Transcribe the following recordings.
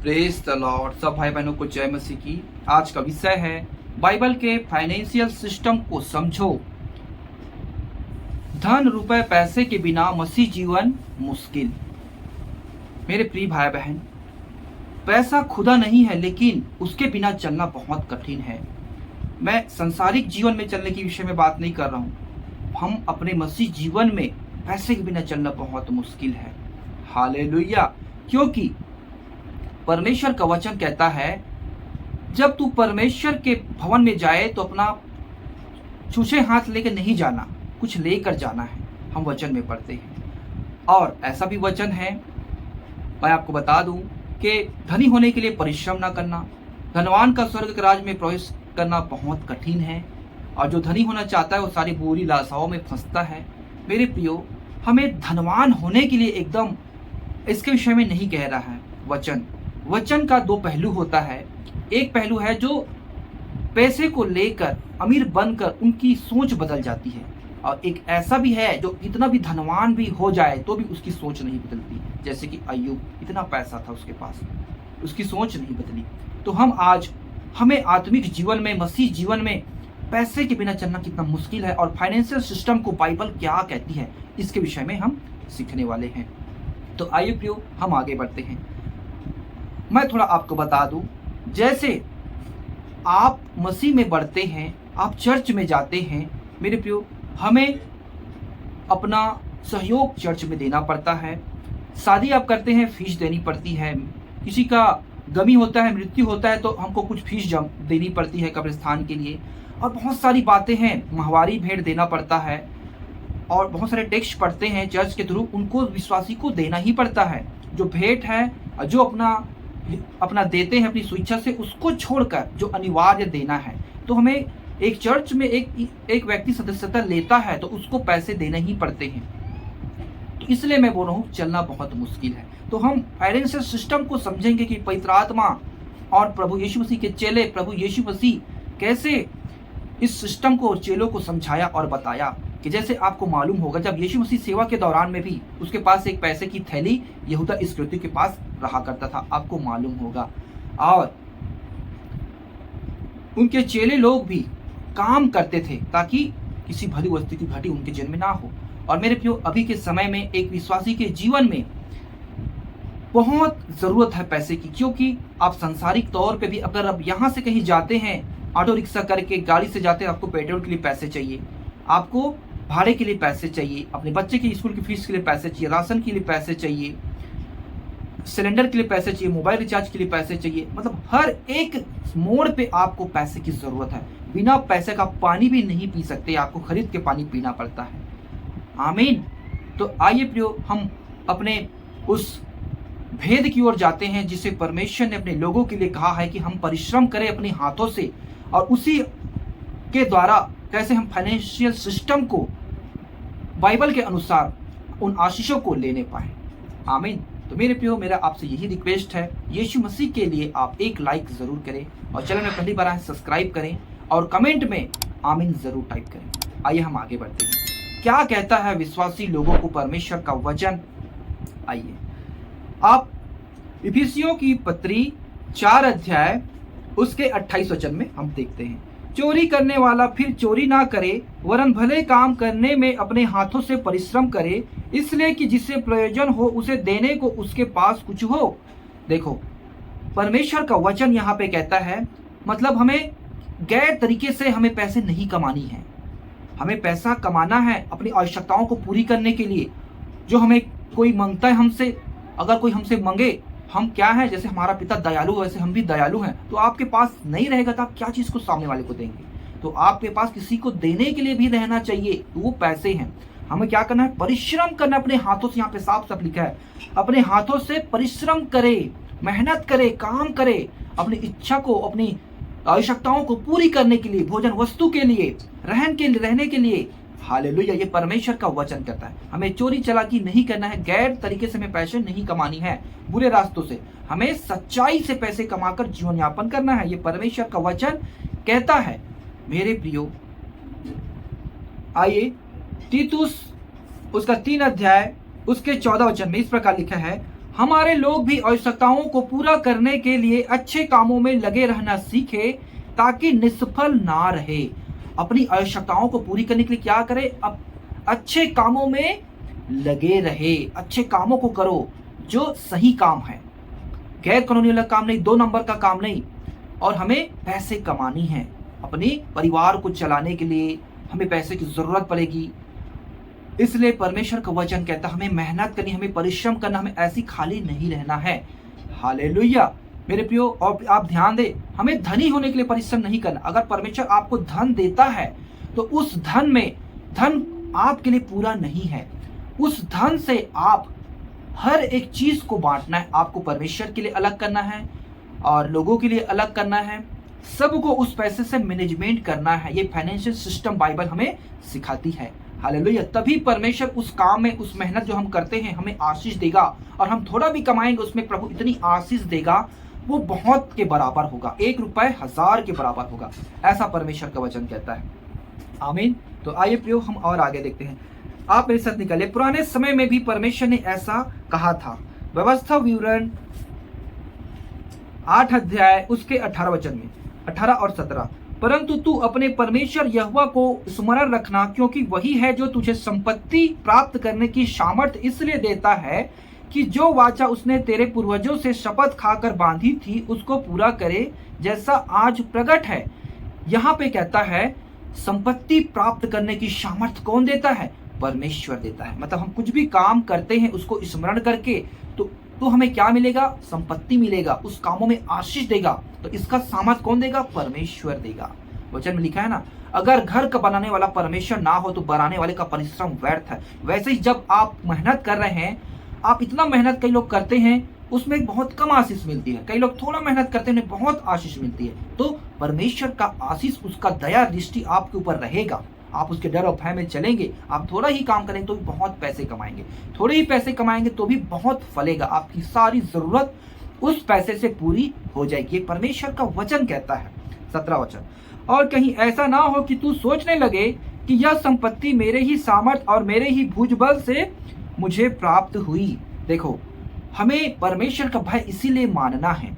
Praise the Lord. सब भाई बहनों को जय मसीह की। आज का विषय है बाइबल के फाइनेंशियल सिस्टम को समझो। धन रुपए पैसे के बिना मसीह जीवन मुश्किल। मेरे प्रिय भाई बहन, पैसा खुदा नहीं है, लेकिन उसके बिना चलना बहुत कठिन है। मैं संसारिक जीवन में चलने के विषय में बात नहीं कर रहा हूँ। हम अपने मसीह जीवन में पैसे के बिना चलना बहुत मुश्किल है। हालेलुया। क्योंकि परमेश्वर का वचन कहता है, जब तू परमेश्वर के भवन में जाए तो अपना छूछे हाथ लेकर नहीं जाना, कुछ लेकर जाना है। हम वचन में पढ़ते हैं और ऐसा भी वचन है, मैं आपको बता दूं कि धनी होने के लिए परिश्रम ना करना, धनवान का स्वर्ग के राज में प्रवेश करना बहुत कठिन है। और जो धनी होना चाहता है वो सारी बुरी लालसाओं में फंसता है। मेरे प्रियो, हमें धनवान होने के लिए एकदम इसके विषय में नहीं कह रहा है वचन का दो पहलू होता है। एक पहलू है जो पैसे को लेकर अमीर बनकर उनकी सोच बदल जाती है, और एक ऐसा भी है जो इतना भी धनवान भी हो जाए तो भी उसकी सोच नहीं बदलती। जैसे कि अय्यूब, इतना पैसा था उसके पास, उसकी सोच नहीं बदली। तो हमें आत्मिक जीवन में, मसीह जीवन में पैसे के बिना चलना कितना मुश्किल है, और फाइनेंशियल सिस्टम को बाइबल क्या कहती है इसके विषय में हम सीखने वाले हैं। तो आइए प्रियो, हम आगे बढ़ते हैं। मैं थोड़ा आपको बता दूं, जैसे आप मसीह में बढ़ते हैं, आप चर्च में जाते हैं, मेरे प्रियो, हमें अपना सहयोग चर्च में देना पड़ता है। शादी आप करते हैं, फीस देनी पड़ती है। किसी का गमी होता है, मृत्यु होता है, तो हमको कुछ फीस देनी पड़ती है कब्रिस्तान के लिए। और बहुत सारी बातें हैं, माहवारी भेंट देना पड़ता है, और बहुत सारे टेक्स्ट पढ़ते हैं चर्च के थ्रू, उनको विश्वासी को देना ही पड़ता है। जो भेंट है, जो अपना देते हैं अपनी स्वेच्छा से, उसको छोड़कर जो अनिवार्य देना है। तो हमें एक चर्च में एक व्यक्ति सदस्यता लेता है तो उसको पैसे देने ही पड़ते हैं। तो इसलिए मैं बोल रहा हूँ, चलना बहुत मुश्किल है। तो हम फाइनेंशियल सिस्टम को समझेंगे कि पवित्र आत्मा और प्रभु यीशु मसीह के चेले, प्रभु यीशु मसीह कैसे इस सिस्टम को चेलों को समझाया और बताया। कि जैसे आपको मालूम होगा, जब यीशु मसीह सेवा के दौरान में भी उसके पास एक पैसे की थैली यहूदा इस्करियोती के पास रहा करता था, आपको मालूम होगा। और उनके चेले लोग भी काम करते थे ताकि किसी भली वस्तु की घटी उनके जन्म में ना हो। और मेरे प्रियो, अभी के समय में एक विश्वासी के जीवन में बहुत जरूरत है पैसे की। क्योंकि आप सांसारिक तौर पे भी अगर आप यहाँ से कहीं जाते हैं, ऑटो रिक्शा करके, गाड़ी से जाते हैं, आपको पेट्रोल के लिए पैसे चाहिए, आपको भाड़े के लिए पैसे चाहिए, अपने बच्चे की स्कूल की फीस के लिए पैसे चाहिए, राशन के लिए पैसे चाहिए, सिलेंडर के लिए पैसे चाहिए, मोबाइल रिचार्ज के लिए पैसे चाहिए। मतलब हर एक मोड़ पे आपको पैसे की जरूरत है। बिना पैसे का पानी भी नहीं पी सकते, आपको खरीद के पानी पीना पड़ता है। आमीन। तो आइए प्रियो, हम अपने उस भेद की ओर जाते हैं जिसे परमेश्वर ने अपने लोगों के लिए कहा है कि हम परिश्रम करें अपने हाथों से, और उसी के द्वारा कैसे हम फाइनेंशियल सिस्टम को बाइबल के अनुसार उन आशीषों को लेने पाए। आमीन। तो मेरे प्रियो, मेरा आपसे यही रिक्वेस्ट है, यीशु मसीह के लिए आप एक लाइक जरूर करें, और चैनल में पहली बार आए सब्सक्राइब करें, और कमेंट में आमीन जरूर टाइप करें। आइए हम आगे बढ़ते हैं। क्या कहता है विश्वासी लोगों को परमेश्वर का वचन? आइए आप इफिसियों की पत्री 4 अध्याय उसके 28 वचन में हम देखते हैं, चोरी करने वाला फिर चोरी ना करे, वरन भले काम करने में अपने हाथों से परिश्रम करे, इसलिए कि जिससे प्रयोजन हो उसे देने को उसके पास कुछ हो। देखो, परमेश्वर का वचन यहाँ पे कहता है, मतलब हमें गैर तरीके से हमें पैसे नहीं कमानी है। हमें पैसा कमाना है अपनी आवश्यकताओं को पूरी करने के लिए। जो हमें कोई मांगता है हमसे, अगर कोई हमसे मांगे, हम क्या है, जैसे हमारा पिता दयालु है वैसे हम भी दयालु हैं। तो आपके पास नहीं रहेगा तो आप क्या चीज को सामने वाले को देंगे? तो आपके पास किसी को देने के लिए भी रहना चाहिए, तो वो पैसे हैं। हमें क्या करना है? परिश्रम करना अपने हाथों से। यहाँ पे साफ साफ लिखा है, अपने हाथों से परिश्रम करे, मेहनत करे, काम करे, अपनी इच्छा को, अपनी आवश्यकताओं को पूरी करने के लिए, भोजन वस्तु के लिए, रहने के लिए। हालेलुया। ये परमेश्वर का वचन कहता है हमें चोरी चलाकी नहीं करना है, गैर तरीके से हमें पैसे नहीं कमानी है, बुरे रास्तों से। हमें सच्चाई से पैसे कमाकर जीवन यापन करना है, ये परमेश्वर का वचन कहता है। मेरे प्रियो, आइए तीतुस उसका 3 अध्याय उसके 14 वचन में इस प्रकार लिखा है, हमारे लोग भी आवश्यकताओं को पूरा करने के लिए अच्छे कामों में लगे रहना सीखे ताकि निष्फल ना रहे। अपनी आवश्यकताओं को पूरी करने के लिए क्या करे? अच्छे कामों में लगे रहे, अच्छे कामों को करो जो सही काम है, गैर कानूनी वाला काम नहीं, 2 नंबर का काम नहीं। और हमें पैसे कमानी है, अपने परिवार को चलाने के लिए हमें पैसे की जरूरत पड़ेगी। इसलिए परमेश्वर का वचन कहता है हमें मेहनत करनी, हमें परिश्रम करना, हमें ऐसी खाली नहीं रहना है। हालेलुया मेरे प्रियो। और आप ध्यान दे, हमें धनी होने के लिए परिश्रम नहीं करना। अगर परमेश्वर आपको धन देता है तो उस धन में, धन आपके लिए पूरा नहीं है, उस धन से आप हर एक चीज को बांटना है। आपको परमेश्वर के लिए अलग करना है और लोगों के लिए अलग करना है, सबको उस पैसे से मैनेजमेंट करना है। ये फाइनेंशियल सिस्टम बाइबल हमें सिखाती है। हालेलुया। तभी परमेश्वर उस काम में, उस मेहनत जो हम करते हैं, हमें आशीष देगा। और हम थोड़ा भी कमाएंगे उसमें प्रभु इतनी आशीष देगा, वो बहुत के बराबर होगा, 1 रुपए 1000 के बराबर होगा, ऐसा परमेश्वर का वचन कहता है। आमीन। तो आइए प्रियो हम और आगे देखते हैं। आप मेरे साथ निकालिए, पुराने समय में भी परमेश्वर ने ऐसा कहा था। व्यवस्था विवरण 8 अध्याय उसके 18 वचन में, 18 और 17। परंतु तू अपने परमेश्वर यहोवा को स्मरण रखना, क्योंकि वही है जो तुझे संपत्ति प्राप्त करने की सामर्थ इसलिए देता है कि जो वाचा उसने तेरे पूर्वजों से शपथ खाकर बांधी थी उसको पूरा करे, जैसा आज प्रकट है। यहाँ पे कहता है संपत्ति प्राप्त करने की सामर्थ कौन देता है? परमेश्वर देता है। मतलब हम कुछ भी काम करते हैं उसको स्मरण करके तो हमें क्या मिलेगा? संपत्ति मिलेगा, उस कामों में आशीष देगा। तो इसका सामर्थ कौन देगा? परमेश्वर देगा। वचन में लिखा है ना, अगर घर का बनाने वाला परमेश्वर ना हो तो बनाने वाले का परिश्रम व्यर्थ है। वैसे ही जब आप मेहनत कर रहे हैं, आप इतना मेहनत कई लोग करते हैं उसमें बहुत कम आशीष मिलती है, कई लोग थोड़ा मेहनत करते हैं बहुत आशीष मिलती है। तो परमेश्वर का आशीष, उसका दया दृष्टि आपके ऊपर रहेगा। आप उसके डर और भय में चलेंगे। आप थोड़ा ही काम करेंगे तो भी बहुत पैसे कमाएंगे, थोड़े ही पैसे कमाएंगे तो भी बहुत फलेगा। आपकी सारी जरूरत उस पैसे से पूरी हो जाएगी। ये परमेश्वर का वचन कहता है। 17 वचन, और कहीं ऐसा ना हो कि तू सोचने लगे कि यह संपत्ति मेरे ही सामर्थ और मेरे ही भुजबल से मुझे प्राप्त हुई। देखो, हमें परमेश्वर का भय इसीलिए मानना है।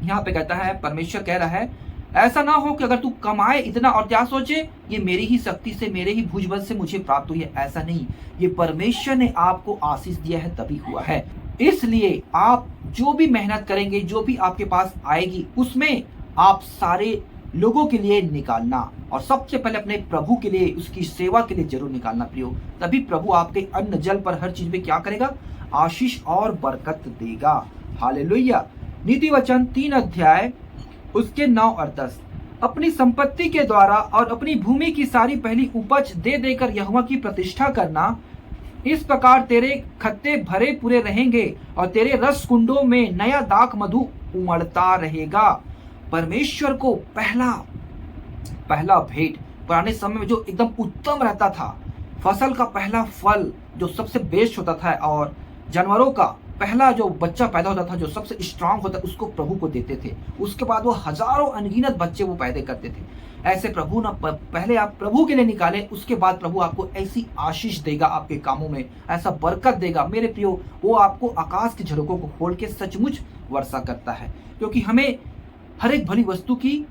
यहाँ पे कहता है, परमेश्वर कह रहा है ऐसा ना हो कि अगर तू कमाए इतना और क्या सोचे ये मेरी ही शक्ति से, मेरे ही भुजबल से मुझे प्राप्त हुई है। ऐसा नहीं, ये परमेश्वर ने आपको आशीष दिया है तभी हुआ है। इसलिए आप जो भी मेहनत करेंगे, जो भी आपके पास आएगी, उसमें आप सारे लोगों के लिए निकालना और सबसे पहले अपने प्रभु के लिए, उसकी सेवा के लिए जरूर निकालना प्रियो। तभी प्रभु आपके अन्न जल पर हर चीज में क्या करेगा? आशीष और बरकत देगा। हालेलुया। नीति वचन 3 अध्याय उसके 9 और 10, अपनी संपत्ति के द्वारा और अपनी भूमि की सारी पहली उपज दे देकर यहोवा की प्रतिष्ठा करना। इस प्रकार तेरे खत्ते भरे पूरे रहेंगे और तेरे रस कुंडों में नया दाख मधु उमड़ता रहेगा। परमेश्वर को पहला भेंट पुराने समय में जो एकदम उत्तम रहता था, फसल का पहला फल जो सबसे बेस्ट होता था, और जानवरों का पहला जो बच्चा पैदा होता था जो सबसे स्ट्रांग होता, उसको प्रभु को देते थे। उसके बाद वो हजारों अनगिनत बच्चे वो पैदा करते थे। ऐसे प्रभु ना, पहले आप प्रभु के लिए निकाले, उसके बाद प्रभु आपको ऐसी आशीष देगा, आपके कामों में ऐसा बरकत देगा। मेरे प्रियो, वो आपको आकाश की झरोकों को खोल के सचमुच वर्षा करता है, क्योंकि हमें हर एक भली वस्तु की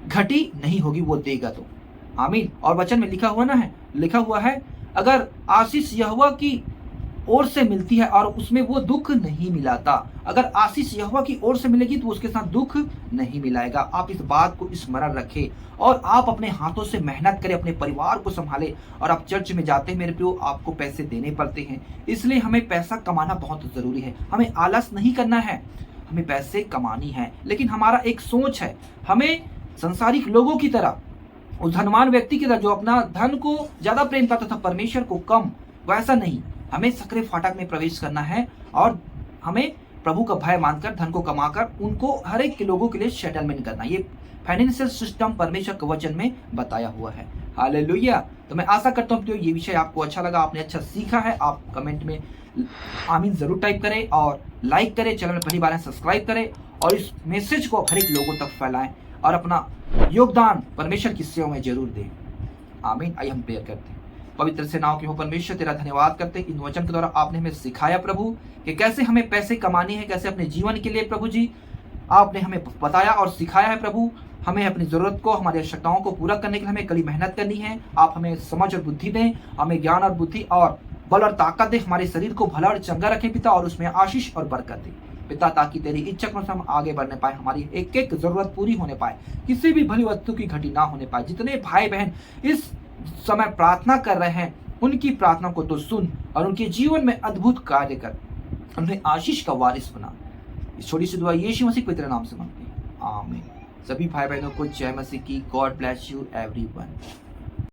घटी नहीं होगी, वो देगा तो। आमीन। और वचन में लिखा हुआ है अगर आशीष यहोवा की ओर से मिलती है और उसमें वो दुख नहीं मिलाता। अगर आशीष यहोवा की ओर से मिलेगी तो उसके साथ दुख नहीं मिलाएगा। आप इस बात को स्मरण रखें और आप अपने हाथों से मेहनत करें, अपने परिवार को संभालें। और आप चर्च में जाते हैं मेरे प्रियो, आपको पैसे देने पड़ते हैं, इसलिए हमें पैसा कमाना बहुत जरूरी है। हमें आलस नहीं करना है, हमें पैसे कमानी है। लेकिन हमारा एक सोच है, हमें संसारिक लोगों की तरह, उस धनवान व्यक्ति की तरह जो अपना धन को ज्यादा प्रेम करता था, परमेश्वर को कम, वैसा नहीं। हमें सकरे फाटक में प्रवेश करना है और हमें प्रभु का भय मानकर, धन को कमाकर उनको हर एक के लोगों के लिए सेटलमेंट करना। ये फाइनेंशियल सिस्टम परमेश्वर के वचन में बताया हुआ है। हालेलुया। तो मैं आशा करता हूँ कि ये विषय आपको अच्छा लगा, आपने अच्छा सीखा है। आप कमेंट में आमीन जरूर टाइप करें और लाइक करें, चैनल में पहली बार सब्सक्राइब करें और इस मैसेज को हर एक लोगों तक फैलाएं और अपना योगदान परमेश्वर की सेवा में जरूर दें। आमीन। आइए हम प्रेयर करते हैं। पवित्र सेनाओं के हो परमेश्वर तेरा धन्यवाद करते हैं इन वचन के द्वारा आपने हमें सिखाया प्रभु कि कैसे हमें पैसे कमाने हैं, कैसे अपने जीवन के लिए प्रभु जी आपने हमें बताया और सिखाया है प्रभु। हमें अपनी जरूरत को, हमारी आवश्यकताओं को पूरा करने के लिए हमें कड़ी मेहनत करनी है। आप हमें समझ और बुद्धि दें, हमें ज्ञान और बुद्धि और बल और ताकत दे, हमारे शरीर को भला और चंगा रखें पिता, और उसमें आशीष और बरकत दे पिता, ताकि तेरी इच्छा के अनुसार हम आगे बढ़ने पाए, हमारी एक एक जरूरत पूरी होने पाए, किसी भी भली वस्तु की घटी ना होने पाए। जितने भाई बहन इस समय प्रार्थना कर रहे हैं उनकी प्रार्थना को तो सुन और उनके जीवन में अद्भुत कार्य कर, उन्हें आशीष का वारिस बना। इस छोटी सी दुआ यीशु मसीह के पवित्र नाम से मांगते हैं, आमीन। सभी भाई बहनों को जय मसीह की। God bless you everyone.